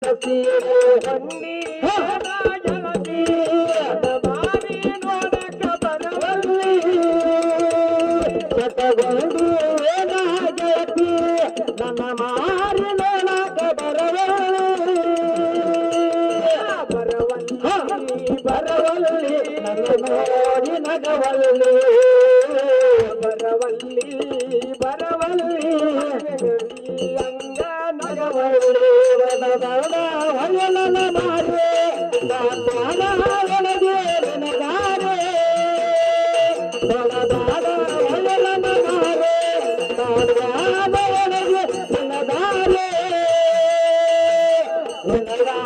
ಹೊನ್ನಿ ಗೆಳತಿ ಬಾರಿ ನೋಡಕ ಬರವಲ್ಲಿ ಶತಗೊಂಡು ಏನ ಗೆಳತಿ ನನ್ನ ಮಾರಿ ನೋಡಕ ಬರವಲ್ಲಿ ಬರವಲ್ಲಿ ನನ್ನ ನೋಡಿ ನಗವಲ್ಲಿ ಬರವಲ್ಲಿ ಅಂಗ ನಗವಲ್ಲಿ ಹೊಯ್ಯಲನ ಮಾರೆ ಒಳಗೆ ನನಗಾರೆ ಹೊಯ್ಯಲನ ಮಾರೆ ಒಳಗೆ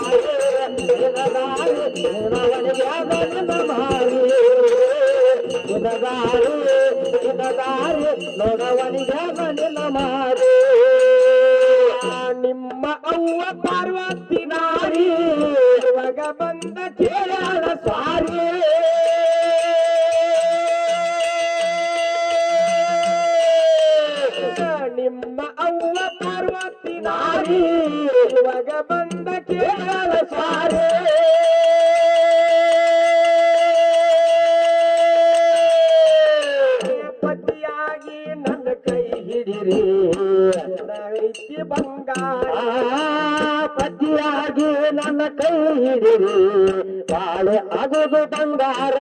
ನನಗಾರೆ ನೋಡವನಿಗೆ ಮಾರೆ ನಿಮ್ಮ ಅವ್ವ ಪಾರ್ವತಿ ನಾರಿ ಇವಾಗ ಬಂದ ಕೇಳಾಳ ಸಾರಿ ನಿಮ್ಮ ಅವ್ವ ಪಾರ್ವತಿ ನಾರಿ ಇವಾಗ ಬಂದ ಕೇಳಾಳ ಸಾರಿ ಪತಿಯಾಗಿ ನನ್ನ ಕೈ ಹಿಡಿರಿ ಐತಿ ಬಂಗಾರ ಪತಿಯಾಗಿ ನನ್ನ ಕೈ ಹಿಡಿರಿ ಬಾಳೆ ಆಗುದು ಬಂಗಾರ